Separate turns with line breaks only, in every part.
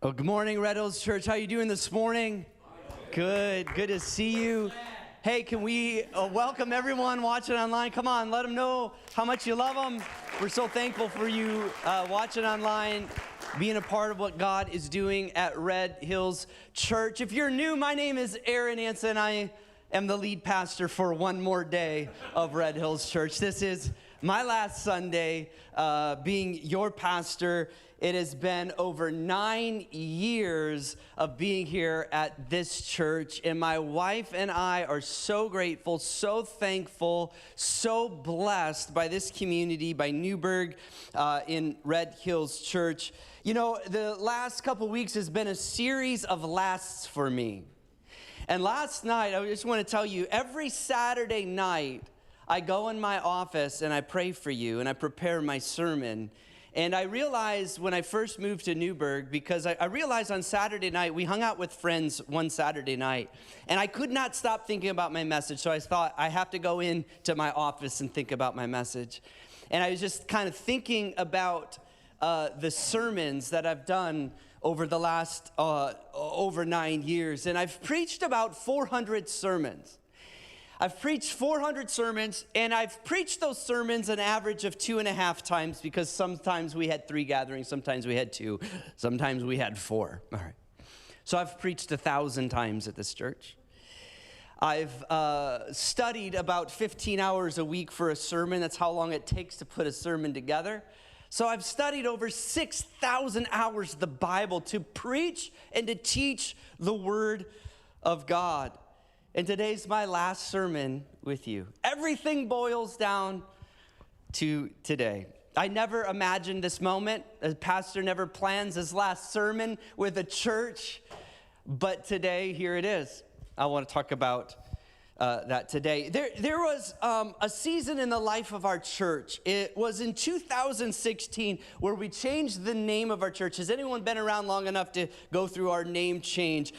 Oh, good morning, Red Hills Church. How you doing this morning? Good to see you. Hey, can we welcome everyone watching online? Come on, let them know how much you love them. We're so thankful for you watching online, being a part of what God is doing at Red Hills Church. If you're new, my name is Aaron Anson. I am the lead pastor for one more day of Red Hills Church. This is my last Sunday being your pastor. It has been over 9 years of being here at this church, and my wife and I are so grateful, so thankful, so blessed by this community, by Newberg in Red Hills Church. You know, the last couple weeks has been a series of lasts for me. And last night, I just want to tell you, every Saturday night, I go in my office and I pray for you and I prepare my sermon. And I realized when I first moved to Newberg, because I realized on Saturday night, we hung out with friends one Saturday night, and I could not stop thinking about my message. So I thought, I have to go into my office and think about my message. And I was just kind of thinking about the sermons that I've done over the last over 9 years. And I've preached about 400 sermons. I've preached 400 sermons, and I've preached those sermons an average of 2.5 times, because sometimes we had 3 gatherings, sometimes we had 2, sometimes we had 4. All right. So I've preached 1,000 times at this church. I've studied about 15 hours a week for a sermon. That's how long it takes to put a sermon together. So I've studied over 6,000 hours of the Bible to preach and to teach the Word of God. And today's my last sermon with you. Everything boils down to today. I never imagined this moment. A pastor never plans his last sermon with a church. But today, here it is. I want to talk about that today. There was a season in the life of our church. It was in 2016 where we changed the name of our church. Has anyone been around long enough to go through our name change?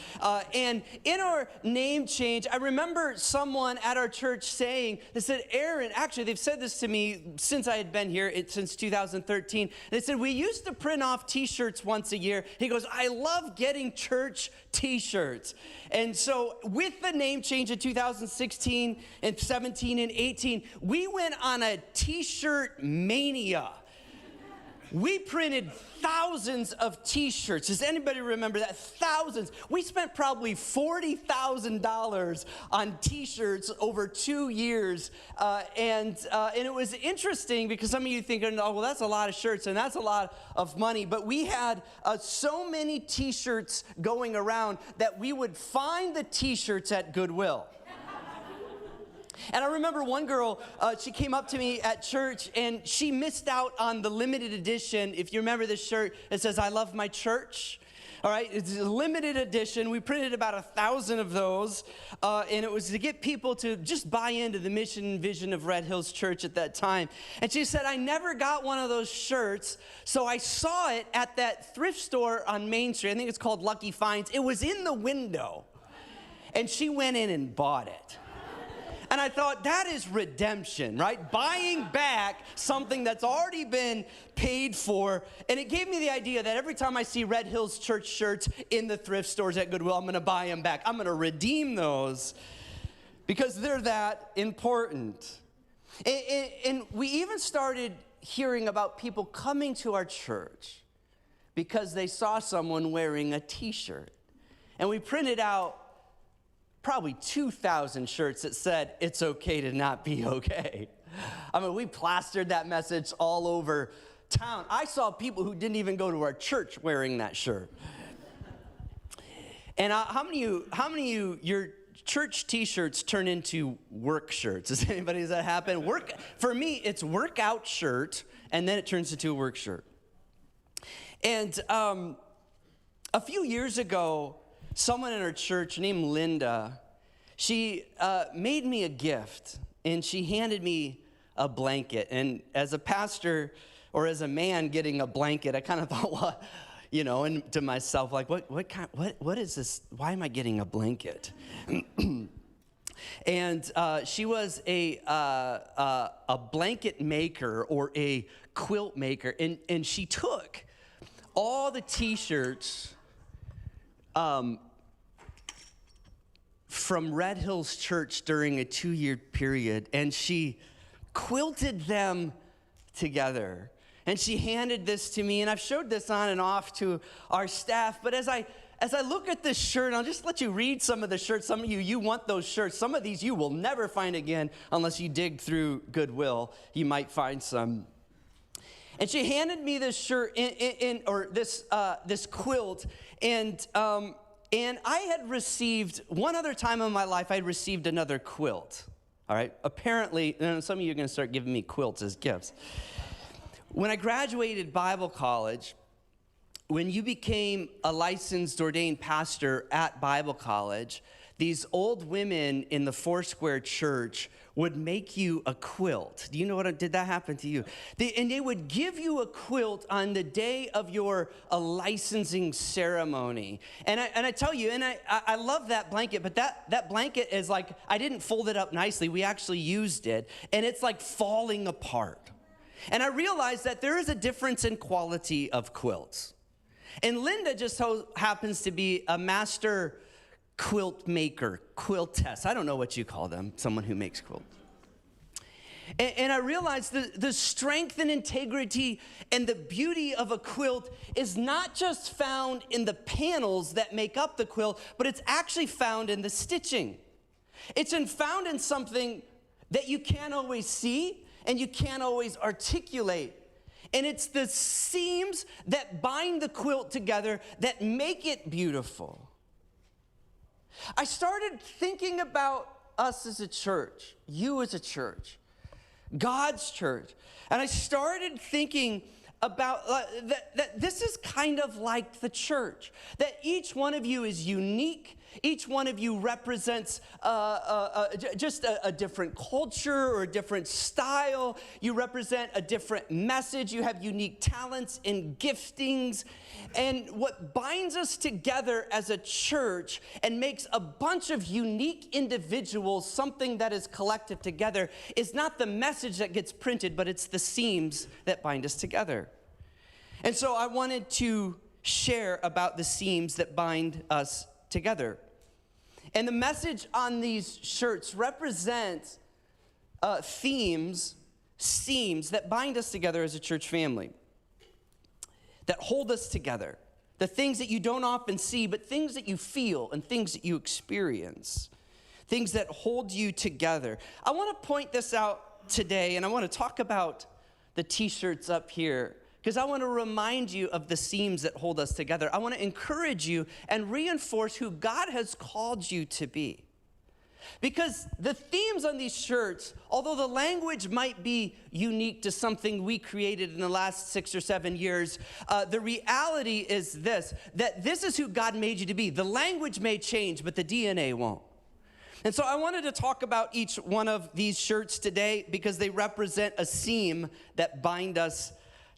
And in our name change, I remember someone at our church saying, they said, Aaron, actually they've said this to me since I had been here, since 2013. They said, we used to print off T-shirts once a year. He goes, I love getting church T-shirts. And so with the name change in 2016 and 17 and 18, we went on a T-shirt mania. We printed thousands of T-shirts. Does anybody remember that? Thousands. We spent probably $40,000 on T-shirts over 2 years. And it was interesting because some of you think, oh, well, that's a lot of shirts and that's a lot of money. But we had so many T-shirts going around that we would find the T-shirts at Goodwill. And I remember one girl, she came up to me at church, and she missed out on the limited edition. If you remember this shirt, it says, I love my church. All right, it's a limited edition. We printed about 1,000 of those, and it was to get people to just buy into the mission and vision of Red Hills Church at that time. And she said, I never got one of those shirts, so I saw it at that thrift store on Main Street. I think it's called Lucky Finds. It was in the window, and she went in and bought it. And I thought, that is redemption, right? Buying back something that's already been paid for. And it gave me the idea that every time I see Red Hills Church shirts in the thrift stores at Goodwill, I'm going to buy them back. I'm going to redeem those because they're that important. And we even started hearing about people coming to our church because they saw someone wearing a T-shirt. And we printed out probably 2,000 shirts that said, it's okay to not be okay. I mean, we plastered that message all over town. I saw people who didn't even go to our church wearing that shirt. And how many of you, your church T-shirts turn into work shirts? Does anybody, does that happen? For me, it's workout shirt, and then it turns into a work shirt. And a few years ago, someone in our church named Linda, she made me a gift, and she handed me a blanket. And as a pastor or as a man getting a blanket, I kind of thought, well, you know, and to myself, like, what is this? Why am I getting a blanket? And she was a blanket maker or a quilt maker, and she took all the T-shirts from Red Hills Church during a 2-year period, and she quilted them together. And she handed this to me, and I've showed this on and off to our staff. But as I look at this shirt, I'll just let you read some of the shirts. Some of you want those shirts. Some of these you will never find again unless you dig through Goodwill. You might find some. And she handed me this shirt this quilt, and I had received, one other time in my life, I had received another quilt. All right? Apparently, some of you are going to start giving me quilts as gifts. When I graduated Bible college, when you became a licensed ordained pastor at Bible college, these old women in the Foursquare church would make you a quilt. Do you know did that happen to you? And they would give you a quilt on the day of your licensing ceremony. And I tell you, and I love that blanket, but that blanket is like, I didn't fold it up nicely. We actually used it, and it's like falling apart. And I realized that there is a difference in quality of quilts. And Linda just so happens to be a master quilt maker, quiltess. I don't know what you call them, someone who makes quilts. And I realized the strength and integrity and the beauty of a quilt is not just found in the panels that make up the quilt, but it's actually found in the stitching. It's found in something that you can't always see and you can't always articulate. And it's the seams that bind the quilt together that make it beautiful. I started thinking about us as a church, you as a church, God's church. And I started thinking about that this is kind of like the church, that each one of you is unique. Each one of you represents just a different culture or a different style. You represent a different message. You have unique talents and giftings. And what binds us together as a church and makes a bunch of unique individuals something that is collective together is not the message that gets printed, but it's the seams that bind us together. And so I wanted to share about the seams that bind us together. And the message on these shirts represents seams that bind us together as a church family, that hold us together. The things that you don't often see, but things that you feel and things that you experience, things that hold you together. I want to point this out today, and I want to talk about the T-shirts up here, because I want to remind you of the seams that hold us together. I want to encourage you and reinforce who God has called you to be. Because the themes on these shirts, although the language might be unique to something we created in the last 6 or 7 years, the reality is this, that this is who God made you to be. The language may change, but the DNA won't. And so I wanted to talk about each one of these shirts today because they represent a seam that bind us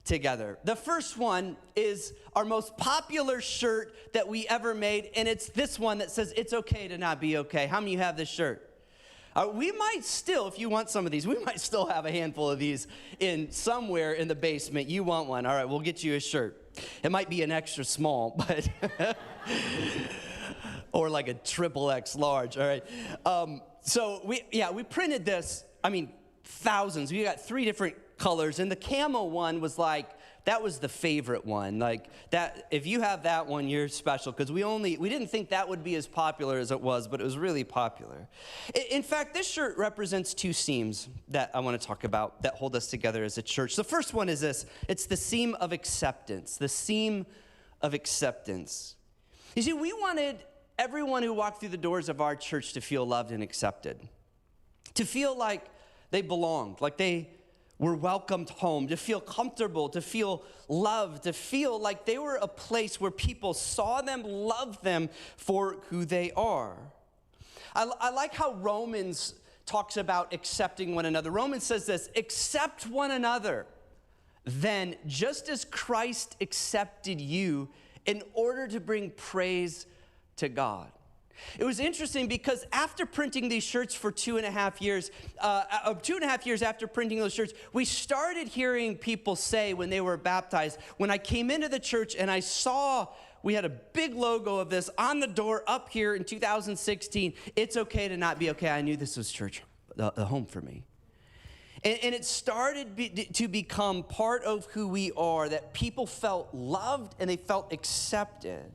together. The first one is our most popular shirt that we ever made, and it's this one that says, "It's okay to not be okay." How many of you have this shirt? We might still, if you want some of these, we might still have a handful of these in somewhere in the basement. You want one? All right, we'll get you a shirt. It might be an extra small, but or like a XXX large. All right. So we printed this. I mean, thousands. We got 3 different colors, and the camo one was like, that was the favorite one. Like that, if you have that one, you're special, because we didn't think that would be as popular as it was, but it was really popular. In fact, this shirt represents 2 seams that I want to talk about that hold us together as a church. The first one is this. It's the seam of acceptance. The seam of acceptance. You see, we wanted everyone who walked through the doors of our church to feel loved and accepted, to feel like they belonged, like they were welcomed home, to feel comfortable, to feel loved, to feel like they were a place where people saw them, loved them for who they are. I like how Romans talks about accepting one another. Romans says this, "Accept one another, then just as Christ accepted you in order to bring praise to God." It was interesting because after printing these shirts for 2.5 years, 2.5 years after printing those shirts, we started hearing people say when they were baptized, when I came into the church and I saw we had a big logo of this on the door up here in 2016. It's okay to not be okay. I knew this was church, a home for me. And it started to become part of who we are, that people felt loved and they felt accepted.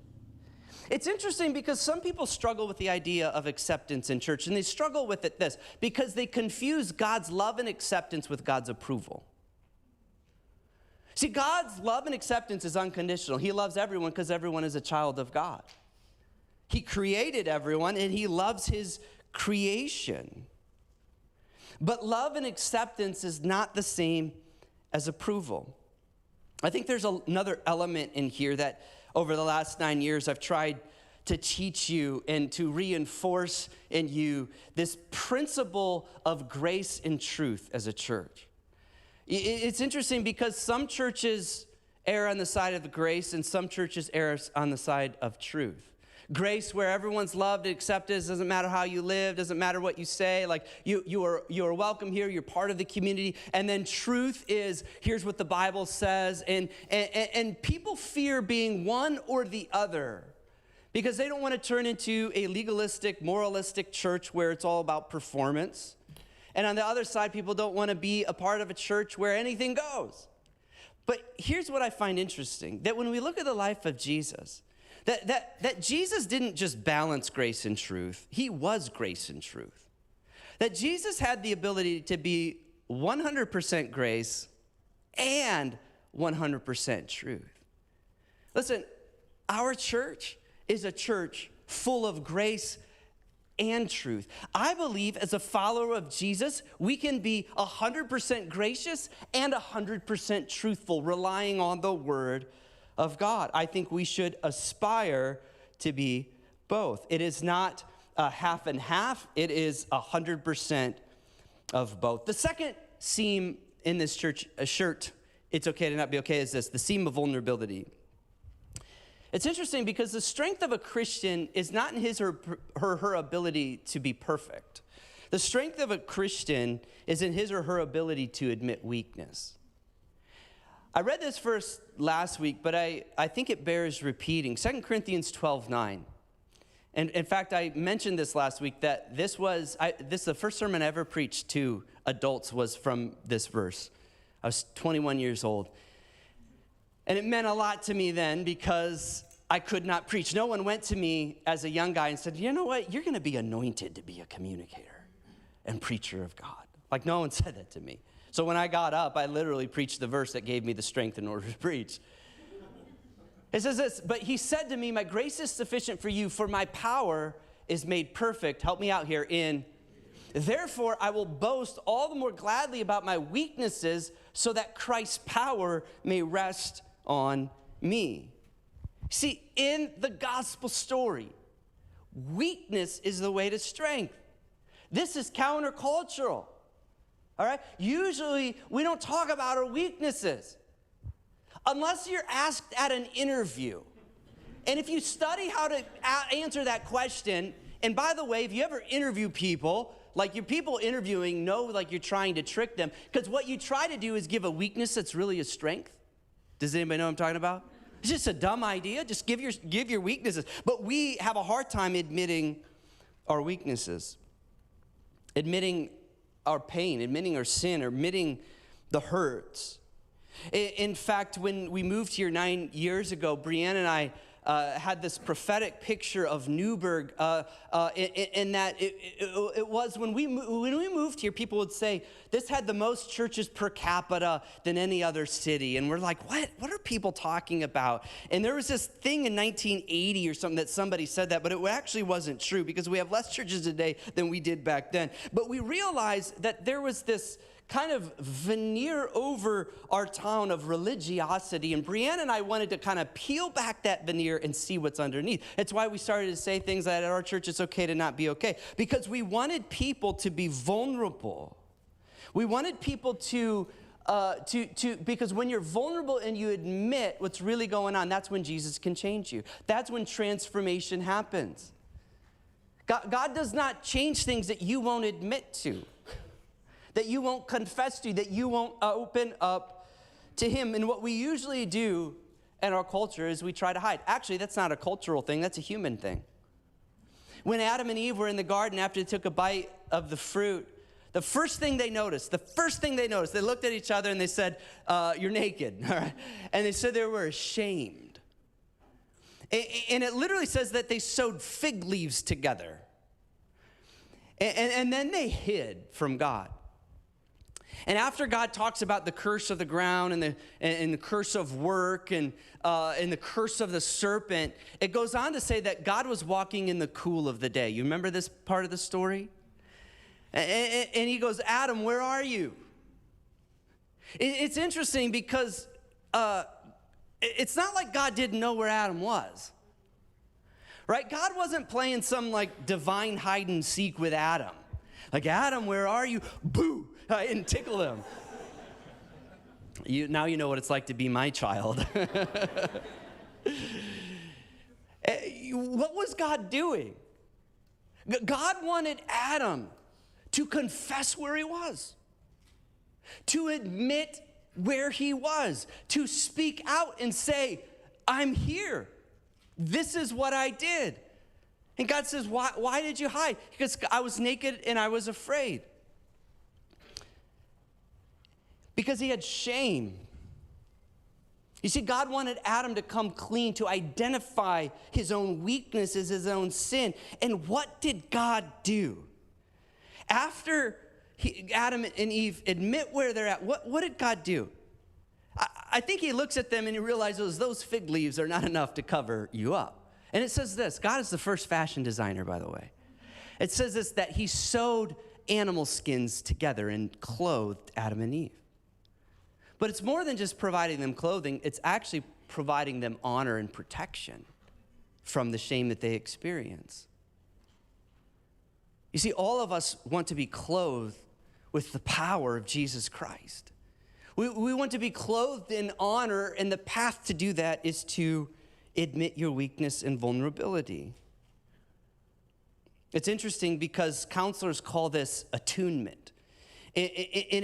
It's interesting because some people struggle with the idea of acceptance in church, and they struggle with it because they confuse God's love and acceptance with God's approval. See, God's love and acceptance is unconditional. He loves everyone because everyone is a child of God. He created everyone, and he loves his creation. But love and acceptance is not the same as approval. I think there's another element in here that over the last 9 years I've tried to teach you and to reinforce in you this principle of grace and truth as a church. It's interesting because some churches err on the side of grace and some churches err on the side of truth. Grace, where everyone's loved and accepted, doesn't matter how you live, doesn't matter what you say, like you are welcome here, you're part of the community. And then truth is, here's what the Bible says, and people fear being one or the other because they don't want to turn into a legalistic, moralistic church where it's all about performance. And on the other side, people don't want to be a part of a church where anything goes. But here's what I find interesting, that when we look at the life of Jesus, that Jesus didn't just balance grace and truth. He was grace and truth. That Jesus had the ability to be 100% grace and 100% truth. Listen, our church is a church full of grace and truth. I believe as a follower of Jesus, we can be 100% gracious and 100% truthful, relying on the word of God. I think we should aspire to be both. It is not a half and half. It is 100% of both. The second seam in this church shirt, it's okay to not be okay, is this, the seam of vulnerability. It's interesting because the strength of a Christian is not in his or her ability to be perfect. The strength of a Christian is in his or her ability to admit weakness. I read this verse last week, but I think it bears repeating. 2 Corinthians 12:9. And in fact, I mentioned this last week, that this is the first sermon I ever preached to adults was from this verse. I was 21 years old. And it meant a lot to me then because I could not preach. No one went to me as a young guy and said, you know what, you're going to be anointed to be a communicator and preacher of God. Like, no one said that to me. So when I got up, I literally preached the verse that gave me the strength in order to preach. It says this, but he said to me, my grace is sufficient for you, for my power is made perfect. Help me out here therefore I will boast all the more gladly about my weaknesses so that Christ's power may rest on me. See, in the gospel story, weakness is the way to strength. This is countercultural. All right? Usually, we don't talk about our weaknesses unless you're asked at an interview. And if you study how to answer that question, and by the way, if you ever interview people, like your people interviewing know like you're trying to trick them, because what you try to do is give a weakness that's really a strength. Does anybody know what I'm talking about? It's just a dumb idea. Just give your weaknesses. But we have a hard time admitting our weaknesses, admitting our pain, admitting our sin, or admitting the hurts. In fact, when we moved here 9 years ago, Brianne and I had this prophetic picture of Newberg in that it was when we moved here, people would say, this had the most churches per capita than any other city. And we're like, what are people talking about? And there was this thing in 1980 or something that somebody said that, but it actually wasn't true because we have less churches today than we did back then. But we realized that there was this kind of veneer over our town of religiosity. And Brianne and I wanted to kind of peel back that veneer and see what's underneath. It's why we started to say things that at our church, it's okay to not be okay. Because we wanted people to be vulnerable. We wanted people to because when you're vulnerable and you admit what's really going on, that's when Jesus can change you. That's when transformation happens. God does not change things that you won't admit to, that you won't confess to, that you won't open up to him. And what we usually do in our culture is we try to hide. Actually, that's not a cultural thing. That's a human thing. When Adam and Eve were in the garden after they took a bite of the fruit, the first thing they noticed, they looked at each other and they said, you're naked. All right? And they said they were ashamed. And it literally says that they sewed fig leaves together. And then they hid from God. And after God talks about the curse of the ground and the curse of work and the curse of the serpent, it goes on to say that God was walking in the cool of the day. You remember this part of the story? And he goes, Adam, where are you? It's interesting because it's not like God didn't know where Adam was. Right? God wasn't playing some like divine hide and seek with Adam. Like, Adam, where are you? Boo! And tickle him. Now you know what it's like to be my child. What was God doing? God wanted Adam to confess where he was, to admit where he was, to speak out and say, I'm here. This is what I did. And God says, why did you hide? Because I was naked and I was afraid. Because he had shame. You see, God wanted Adam to come clean, to identify his own weaknesses, his own sin. And what did God do? After Adam and Eve admit where they're at, what did God do? I think he looks at them and he realizes those fig leaves are not enough to cover you up. And it says this, God is the first fashion designer, by the way. It says this, that he sewed animal skins together and clothed Adam and Eve. But it's more than just providing them clothing, it's actually providing them honor and protection from the shame that they experience. You see, all of us want to be clothed with the power of Jesus Christ. We want to be clothed in honor, and the path to do that is to admit your weakness and vulnerability. It's interesting because counselors call this attunement. And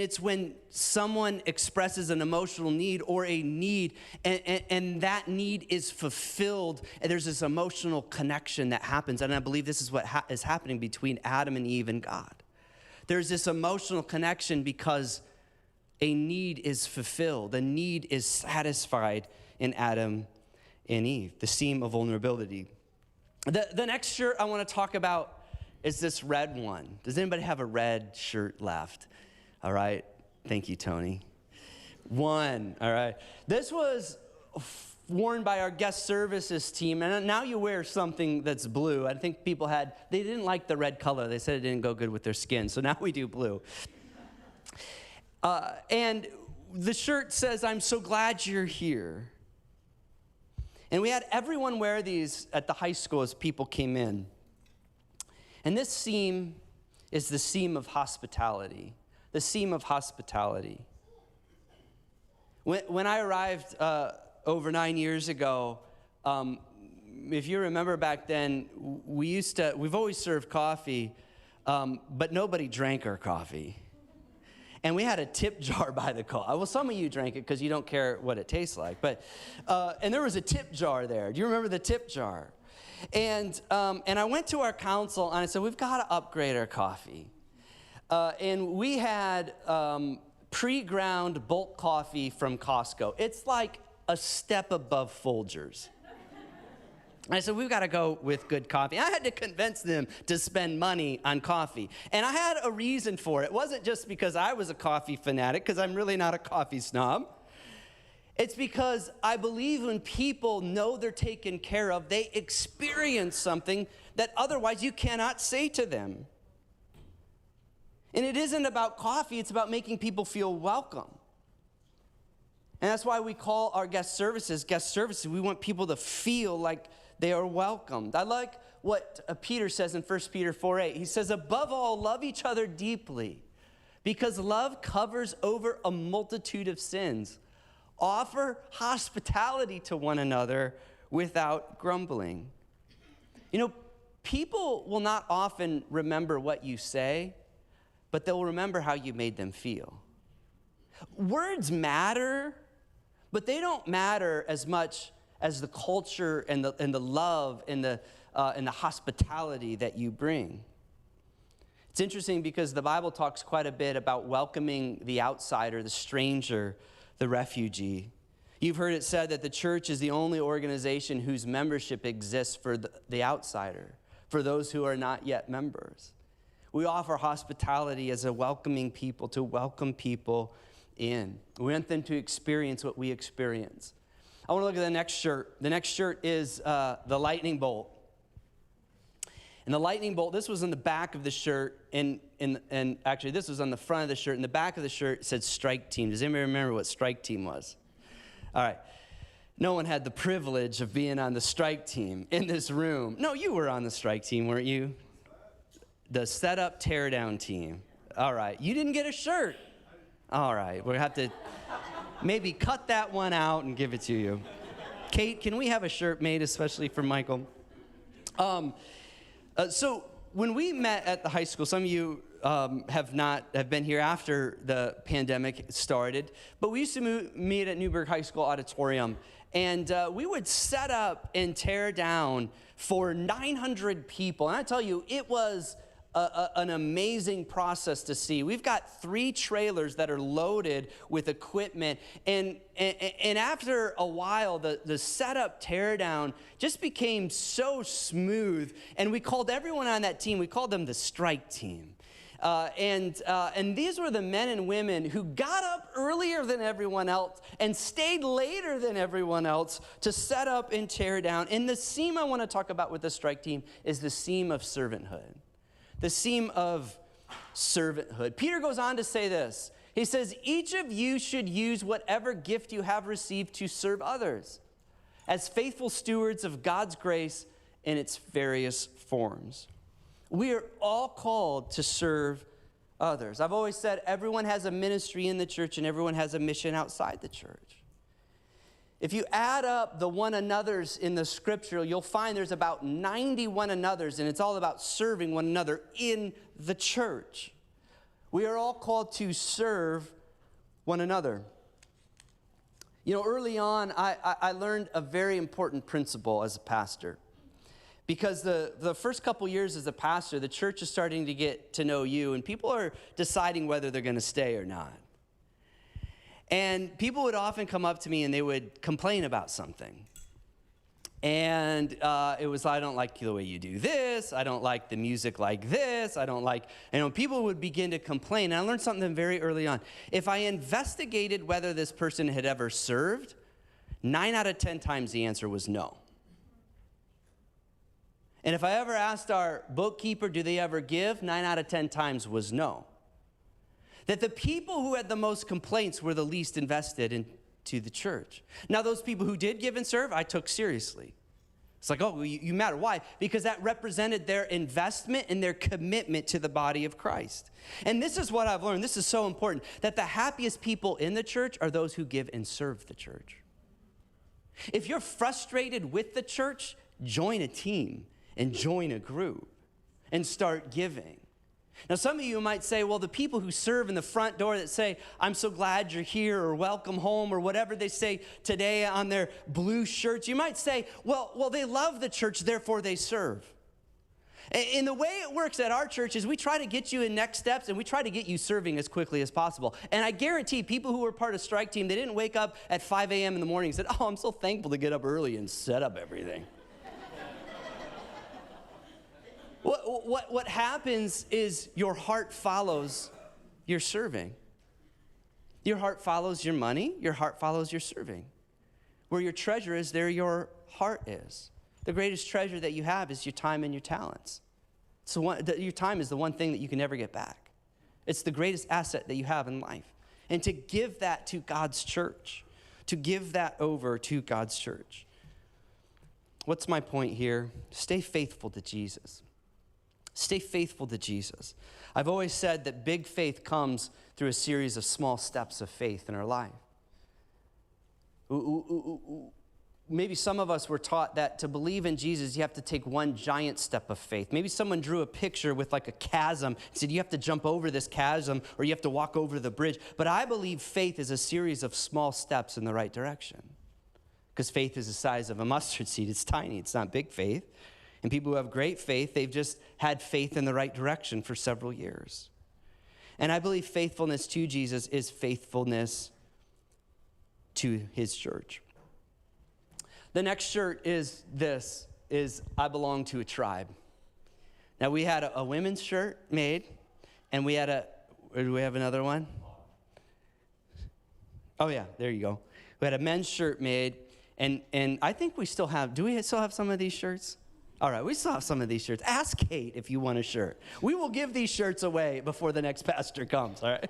it's when someone expresses an emotional need or a need, and that need is fulfilled, and there's this emotional connection that happens. And I believe this is what is happening between Adam and Eve and God. There's this emotional connection because a need is fulfilled, a need is satisfied in Adam and Eve, the seam of vulnerability. The next shirt I want to talk about is this red one. Does anybody have a red shirt left? All right. Thank you, Tony. One. All right. This was worn by our guest services team, and now you wear something that's blue. I think people they didn't like the red color. They said it didn't go good with their skin, so now we do blue. And the shirt says, I'm so glad you're here. And we had everyone wear these at the high school as people came in. And this seam is the seam of hospitality. The seam of hospitality. When I arrived over 9 years ago, if you remember back then, we've always served coffee, but nobody drank our coffee. And we had a tip jar by the car. Well, some of you drank it because you don't care what it tastes like. But and there was a tip jar there. Do you remember the tip jar? And I went to our council and I said, we've got to upgrade our coffee. And we had pre-ground bulk coffee from Costco. It's like a step above Folgers. I said, we've got to go with good coffee. I had to convince them to spend money on coffee. And I had a reason for it. It wasn't just because I was a coffee fanatic, because I'm really not a coffee snob. It's because I believe when people know they're taken care of, they experience something that otherwise you cannot say to them. And it isn't about coffee, it's about making people feel welcome. And that's why we call our guest services. We want people to feel like they are welcomed. I like what Peter says in 1 Peter 4:8. He says, above all, love each other deeply, because love covers over a multitude of sins. Offer hospitality to one another without grumbling. You know, people will not often remember what you say, but they'll remember how you made them feel. Words matter, But they don't matter as much as the culture and the love and the hospitality that you bring. It's interesting because the Bible talks quite a bit about welcoming the outsider, the stranger, the refugee. You've heard it said that the church is the only organization whose membership exists for the outsider, for those who are not yet members. We offer hospitality as a welcoming people, to welcome people in. We want them to experience what we experience. I want to look at the next shirt. The next shirt is the lightning bolt. And the lightning bolt, this was on the back of the shirt, and actually this was on the front of the shirt. In the back of the shirt, it said Strike Team. Does anybody remember what Strike Team was? All right. No one had the privilege of being on the Strike Team in this room. No, you were on the Strike Team, weren't you? The Setup Teardown Team. All right. You didn't get a shirt. All right. We'll have to maybe cut that one out and give it to you. Kate, can we have a shirt made especially for Michael? So when we met at the high school, some of you have been here after the pandemic started, but we used to meet at Newberg High School auditorium, and we would set up and tear down for 900 people. And I tell you, it was an amazing process to see. We've got 3 trailers that are loaded with equipment, and after a while, the setup teardown just became so smooth, and we called everyone on that team, we called them the Strike Team. And these were the men and women who got up earlier than everyone else and stayed later than everyone else to set up and tear down. And the theme I want to talk about with the Strike Team is the theme of servanthood. The theme of servanthood. Peter goes on to say this. He says, each of you should use whatever gift you have received to serve others as faithful stewards of God's grace in its various forms. We are all called to serve others. I've always said everyone has a ministry in the church and everyone has a mission outside the church. If you add up the one another's in the scripture, you'll find there's about 90 one another's, and it's all about serving one another in the church. We are all called to serve one another. You know, early on, I learned a very important principle as a pastor. Because the first couple years as a pastor, the church is starting to get to know you, and people are deciding whether they're going to stay or not. And people would often come up to me and they would complain about something. And it was, I don't like the way you do this. I don't like the music like this. I don't like, people would begin to complain. And I learned something very early on. If I investigated whether this person had ever served, 9 out of 10 times the answer was no. And if I ever asked our bookkeeper, do they ever give? 9 out of 10 times was no. That the people who had the most complaints were the least invested into the church. Now, those people who did give and serve, I took seriously. It's like, oh, you matter. Why? Because that represented their investment and their commitment to the body of Christ. And this is what I've learned. This is so important, that the happiest people in the church are those who give and serve the church. If you're frustrated with the church, join a team and join a group and start giving. Now, some of you might say, well, the people who serve in the front door that say, I'm so glad you're here, or welcome home, or whatever they say today on their blue shirts, you might say, well, they love the church, therefore they serve. And the way it works at our church is we try to get you in next steps, and we try to get you serving as quickly as possible. And I guarantee people who were part of Strike Team, they didn't wake up at 5 a.m. in the morning and said, oh, I'm so thankful to get up early and set up everything. What happens is your heart follows your serving. Your heart follows your money. Your heart follows your serving. Where your treasure is, there your heart is. The greatest treasure that you have is your time and your talents. So your time is the one thing that you can never get back. It's the greatest asset that you have in life. And to give that to God's church, to give that over to God's church. What's my point here? Stay faithful to Jesus. Stay faithful to Jesus. I've always said that big faith comes through a series of small steps of faith in our life. maybe some of us were taught that to believe in Jesus, you have to take one giant step of faith. Maybe someone drew a picture with like a chasm and said, you have to jump over this chasm or you have to walk over the bridge. But I believe faith is a series of small steps in the right direction. Because faith is the size of a mustard seed. It's tiny. It's not big faith. And people who have great faith, they've just had faith in the right direction for several years. And I believe faithfulness to Jesus is faithfulness to his church. The next shirt is I belong to a tribe. Now we had a women's shirt made, and we had do we have another one? Oh yeah, there you go. We had a men's shirt made, and I think we still have, do we still have some of these shirts? All right, we still have some of these shirts. Ask Kate if you want a shirt. We will give these shirts away before the next pastor comes, all right?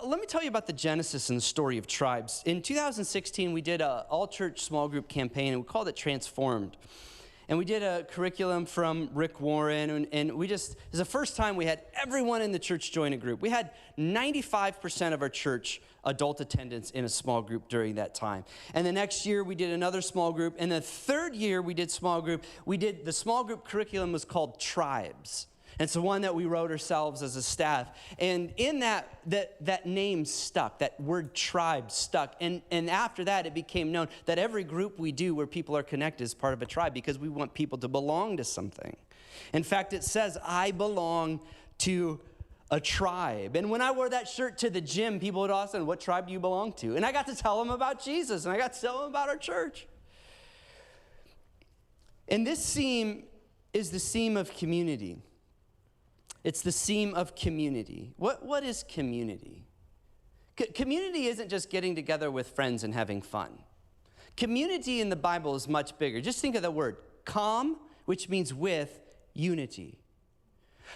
Let me tell you about the genesis and the story of tribes. In 2016, we did an all-church small group campaign, and we called it Transformed. And we did a curriculum from Rick Warren, and it was the first time we had everyone in the church join a group. We had 95% of our church adult attendance in a small group during that time. And the next year, we did another small group. And the third year we did small group, the small group curriculum was called Tribes. And it's the one that we wrote ourselves as a staff. And in that name stuck, that word tribe stuck. And after that, it became known that every group we do where people are connected is part of a tribe because we want people to belong to something. In fact, it says, I belong to a tribe. And when I wore that shirt to the gym, people would ask, what tribe do you belong to? And I got to tell them about Jesus, and I got to tell them about our church. And this theme is the theme of community. It's the theme of community. What is community? Community isn't just getting together with friends and having fun. Community in the Bible is much bigger. Just think of the word com, which means with unity.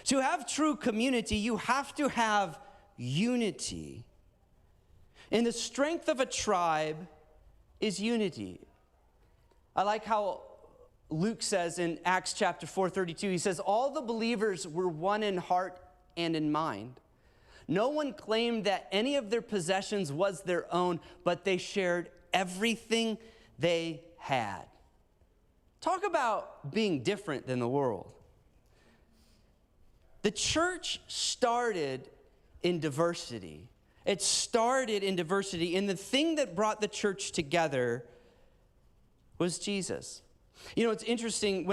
To have true community, you have to have unity. And the strength of a tribe is unity. I like how Luke says in Acts chapter 4:32, he says, all the believers were one in heart and in mind. No one claimed that any of their possessions was their own, but they shared everything they had. Talk about being different than the world. The church started in diversity. It started in diversity, and the thing that brought the church together was Jesus. You know, it's interesting,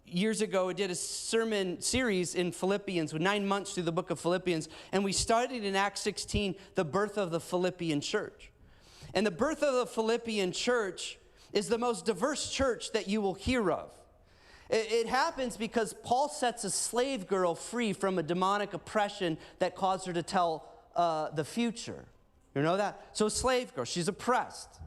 years ago, I did a sermon series in Philippians, with 9 months through the book of Philippians, and we started in Acts 16, the birth of the Philippian church. And the birth of the Philippian church is the most diverse church that you will hear of. It happens because Paul sets a slave girl free from a demonic oppression that caused her to tell the future. You know that? So a slave girl, she's oppressed.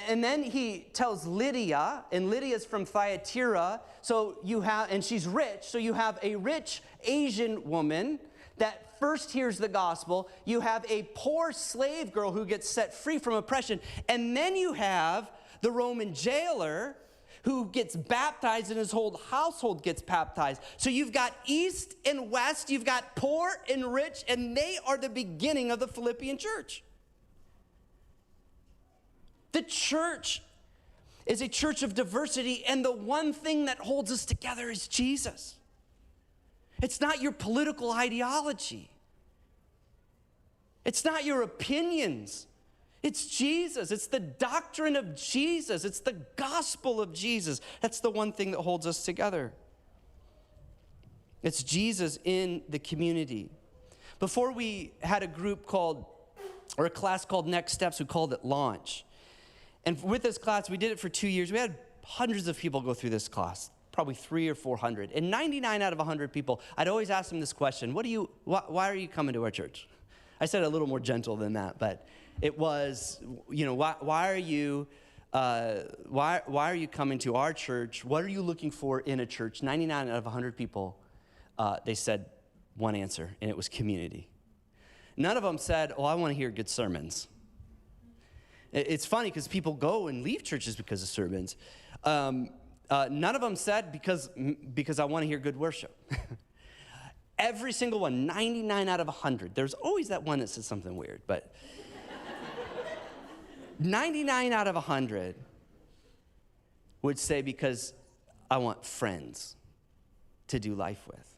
And then he tells Lydia, and Lydia's from Thyatira, and she's rich, so you have a rich Asian woman that first hears the gospel. You have a poor slave girl who gets set free from oppression, and then you have the Roman jailer who gets baptized, and his whole household gets baptized. So you've got east and west, you've got poor and rich, and they are the beginning of the Philippian church. The church is a church of diversity, and the one thing that holds us together is Jesus. It's not your political ideology. It's not your opinions. It's Jesus. It's the doctrine of Jesus. It's the gospel of Jesus. That's the one thing that holds us together. It's Jesus in the community. Before we had a class called Next Steps, we called it Launch. And with this class, we did it for 2 years. We had hundreds of people go through this class, probably 300 or 400. And 99 out of 100 people, I'd always ask them this question: why are you coming to our church? I said it a little more gentle than that, but it was, why are you coming to our church? What are you looking for in a church? 99 out of 100 people, they said one answer, and it was community. None of them said, I want to hear good sermons. It's funny because people go and leave churches because of sermons. None of them said because I want to hear good worship. Every single one, 99 out of 100. There's always that one that says something weird, but 99 out of 100 would say, because I want friends to do life with.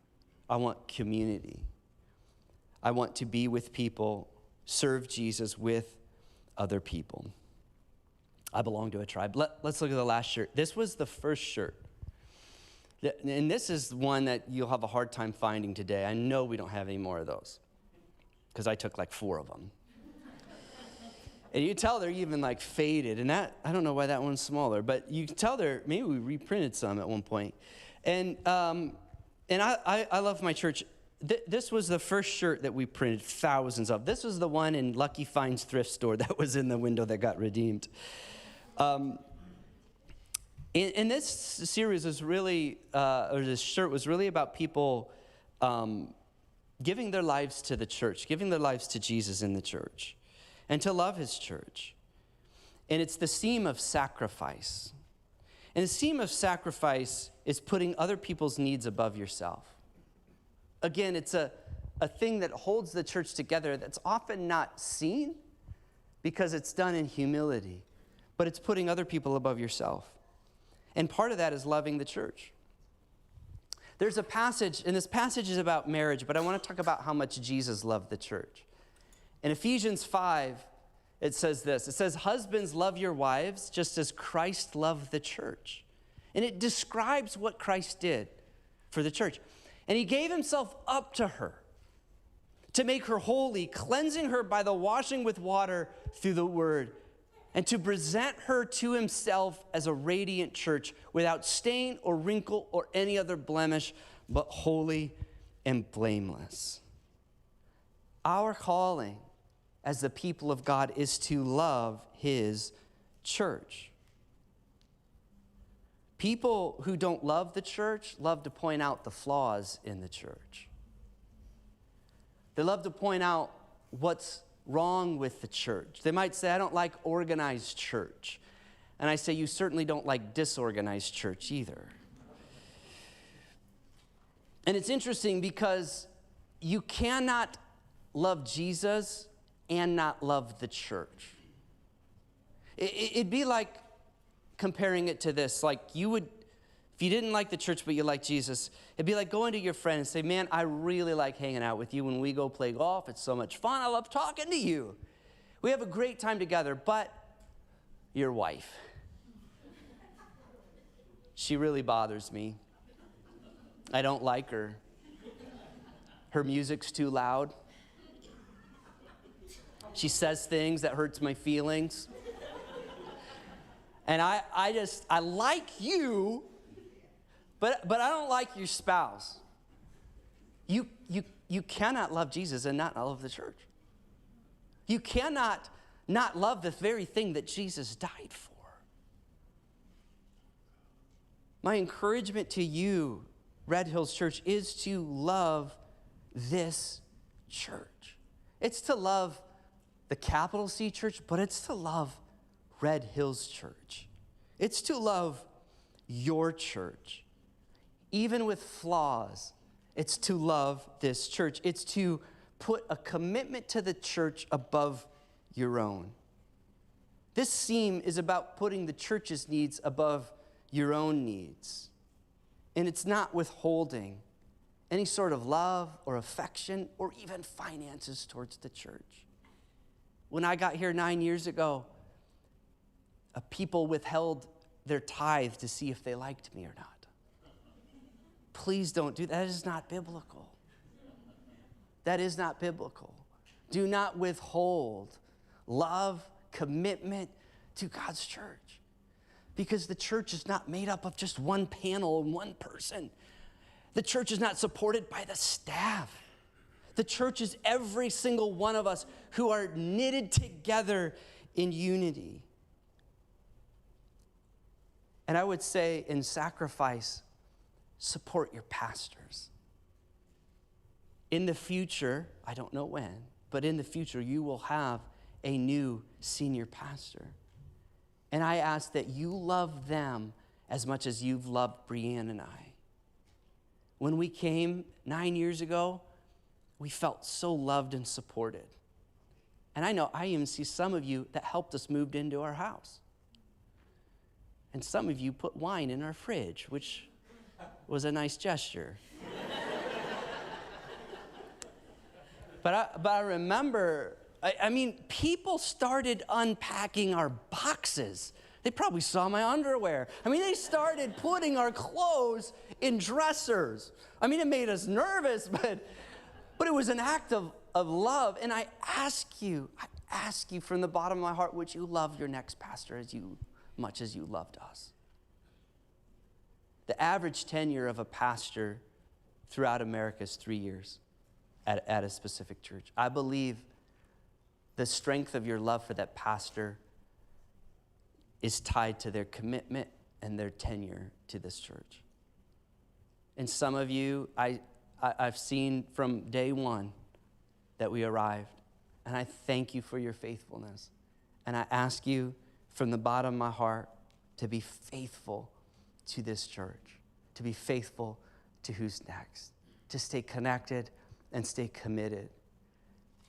I want community. I want to be with people, serve Jesus with other people. I belong to a tribe. Let's look at the last shirt. This was the first shirt. And this is one that you'll have a hard time finding today. I know we don't have any more of those because I took like 4 of them. And you tell they're even like faded. And that, I don't know why that one's smaller, but you can tell maybe we reprinted some at one point. And I love my church. This was the first shirt that we printed thousands of. This was the one in Lucky Finds thrift store that was in the window that got redeemed. And this series was really, or this shirt was really about people giving their lives to the church, giving their lives to Jesus in the church, and to love his church. And it's the theme of sacrifice. And the theme of sacrifice is putting other people's needs above yourself. Again, it's a thing that holds the church together that's often not seen because it's done in humility, but it's putting other people above yourself. And part of that is loving the church. There's a passage, and this passage is about marriage, but I want to talk about how much Jesus loved the church. In Ephesians 5, it says this. It says, husbands, love your wives just as Christ loved the church. And it describes what Christ did for the church. And he gave himself up to her to make her holy, cleansing her by the washing with water through the word, and to present her to himself as a radiant church without stain or wrinkle or any other blemish, but holy and blameless. Our calling as the people of God is to love his church. People who don't love the church love to point out the flaws in the church. They love to point out what's wrong with the church. They might say, I don't like organized church. And I say, you certainly don't like disorganized church either. And it's interesting because you cannot love Jesus and not love the church. It'd be like comparing it to this. Like you would, if you didn't like the church but you like Jesus, it'd be like going to your friend and say, man, I really like hanging out with you when we go play golf. It's so much fun. I love talking to you. We have a great time together, but your wife, she really bothers me. I don't like her. Her music's too loud. She says things that hurts my feelings. And I like you, but I don't like your spouse. You cannot love Jesus and not love the church. You cannot not love the very thing that Jesus died for. My encouragement to you, Red Hills Church, is to love this church. It's to love the capital C church, but it's to love Red Hills Church. It's to love your church. Even with flaws, it's to love this church. It's to put a commitment to the church above your own. This theme is about putting the church's needs above your own needs. And it's not withholding any sort of love or affection or even finances towards the church. When I got here 9 years ago, people withheld their tithe to see if they liked me or not. Please don't do that. That is not biblical. That is not biblical. Do not withhold love, commitment to God's church. Because the church is not made up of just one panel and one person. The church is not supported by the staff. The church is every single one of us who are knitted together in unity. And I would say in sacrifice, support your pastors. In the future, I don't know when, but in the future, you will have a new senior pastor. And I ask that you love them as much as you've loved Brianne and I. When we came 9 years ago, we felt so loved and supported. And I know I even see some of you that helped us move into our house. And some of you put wine in our fridge, which was a nice gesture. But I remember, I mean, people started unpacking our boxes. They probably saw my underwear. I mean, they started putting our clothes in dressers. I mean, it made us nervous, but it was an act of love. And I ask you from the bottom of my heart, would you love your next pastor as much as you loved us? The average tenure of a pastor throughout America is 3 years at a specific church. I believe the strength of your love for that pastor is tied to their commitment and their tenure to this church. And some of you, I've seen from day one that we arrived, and I thank you for your faithfulness. And I ask you from the bottom of my heart to be faithful to this church, to be faithful to who's next, to stay connected and stay committed.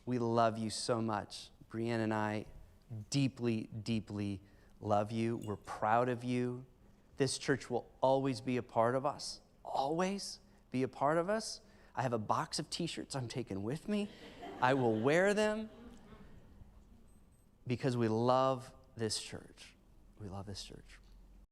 We love you so much. Brianne and I deeply, deeply love you. We're proud of you. This church will always be a part of us, always be a part of us. I have a box of T-shirts I'm taking with me. I will wear them because we love this church. We love this church.